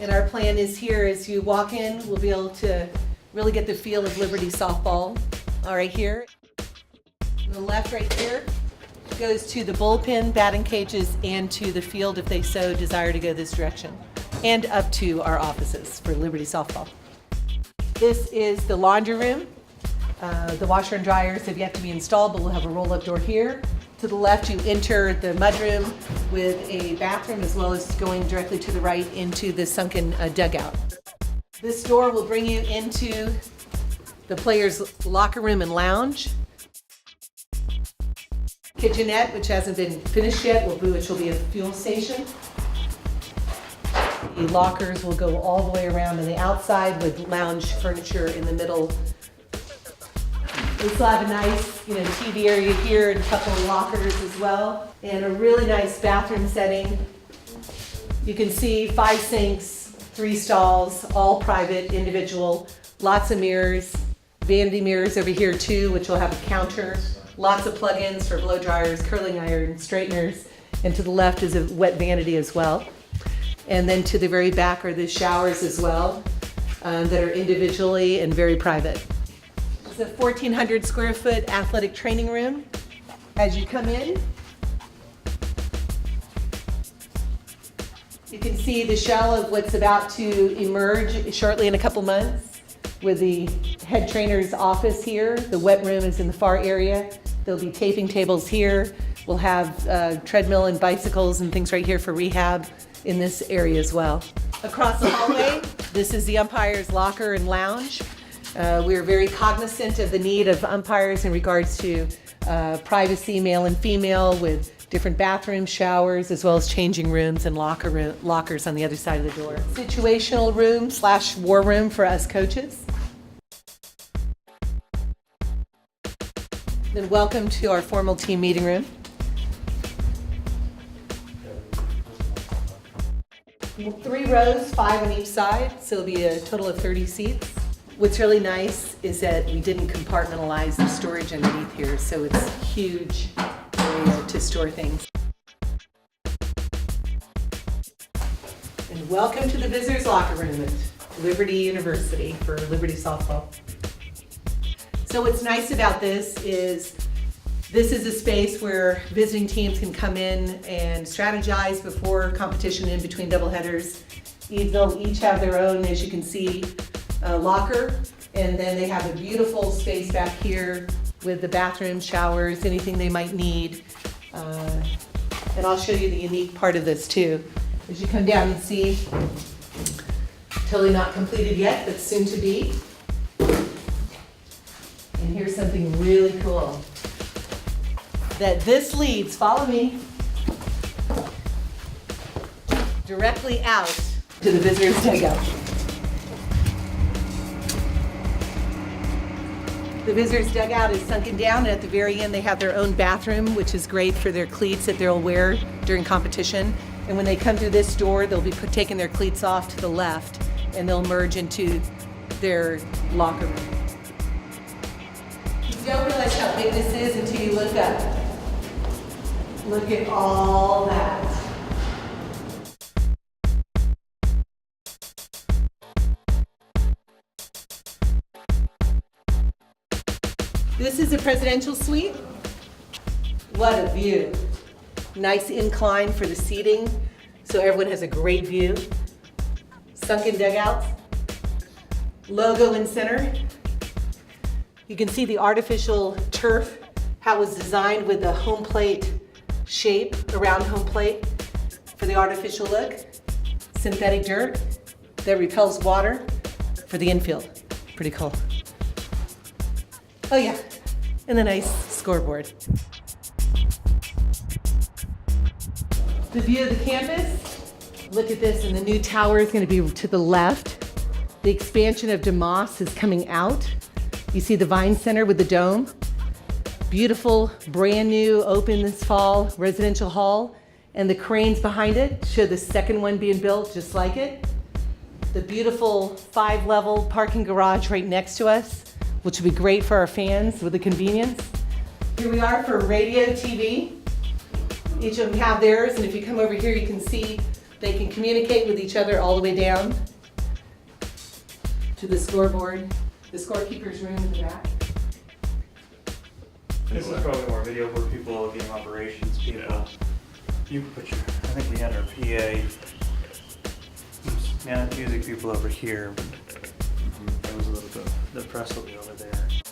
And our plan is here, as you walk in, we'll be able to really get the feel of Liberty softball. All right, here. On the left right here goes to the bullpen, batting cages, and to the field if they so desire to go this direction, and up to our offices for Liberty softball. This is the laundry room. The washer and dryers have yet to be installed, but we'll have a roll-up door here. To the left, you enter the mudroom with a bathroom, as well as going directly to the right into the sunken dugout. This door will bring you into the players' locker room and lounge. Kitchenette, which hasn't been finished yet, which will be a fuel station. The lockers will go all the way around on the outside with lounge furniture in the middle. We still have a nice, TV area here and a couple of lockers as well, and a really nice bathroom setting. You can see 5 sinks, 3 stalls, all private, individual, lots of mirrors, vanity mirrors over here too, which will have a counter, lots of plug-ins for blow dryers, curling irons, straighteners, and to the left is a wet vanity as well. And then to the very back are the showers as well, that are individually and very private. It's a 1,400 square foot athletic training room. As you come in, you can see the shell of what's about to emerge shortly in a couple months with the head trainer's office here. The wet room is in the far area. There'll be taping tables here. We'll have treadmill and bicycles and things right here for rehab in this area as well. Across the hallway, this is the umpire's locker and lounge. We are very cognizant of the need of umpires in regards to privacy, male and female, with different bathrooms, showers, as well as changing rooms and lockers on the other side of the door. Situational room / war room for us coaches. Then welcome to our formal team meeting room. 3 rows, 5 on each side, so it'll be a total of 30 seats. What's really nice is that we didn't compartmentalize the storage underneath here, so it's huge area to store things. And welcome to the visitors' locker room at Liberty University for Liberty softball. So what's nice about this is a space where visiting teams can come in and strategize before competition in between doubleheaders. They'll each have their own, as you can see, locker, and then they have a beautiful space back here with the bathroom, showers, anything they might need. And I'll show you the unique part of this too. As you come down and see, totally not completed yet, but soon to be. And here's something really cool. That this leads, follow me, directly out to the visitors' dugout. The visitors' dugout is sunken down, and at the very end they have their own bathroom, which is great for their cleats that they'll wear during competition. And when they come through this door, they'll be taking their cleats off to the left, and they'll merge into their locker room. You don't realize how big this is until you look up. Look at all that. This is a presidential suite. What a view. Nice incline for the seating, so everyone has a great view. Sunken dugouts. Logo in center. You can see the artificial turf, how it was designed with the home plate shape around home plate for the artificial look. Synthetic dirt that repels water for the infield. Pretty cool. Oh yeah, and the nice scoreboard. The view of the campus, look at this, and the new tower is going to be to the left. The expansion of DeMoss is coming out. You see the Vine Center with the dome. Beautiful, brand new, open this fall residential hall, and the cranes behind it show the second one being built just like it. The beautiful 5-level parking garage right next to us, which will be great for our fans with the convenience. Here we are for radio, TV. Each of them have theirs, and if you come over here, you can see They can communicate with each other all the way down to the scoreboard, the scorekeeper's room in the back. This is probably more video for people, game operations people. Yeah. You can put your, I think we had our PA, music people over here, but there was the press will be over there.